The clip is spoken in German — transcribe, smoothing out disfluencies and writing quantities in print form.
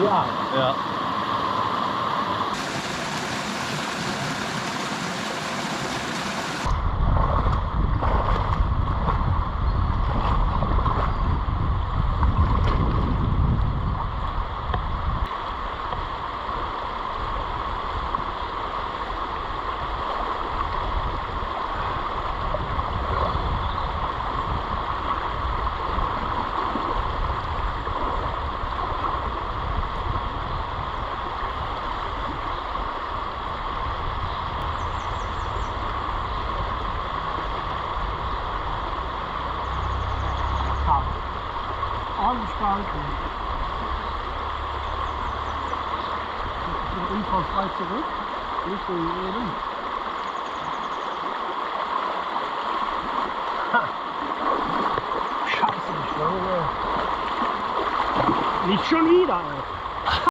Ja. Ja. Alles gehalten. Ich bin unfallfrei zurück. Richtung Eden. Scheiße, ich schwöre. Nicht schon wieder, ey.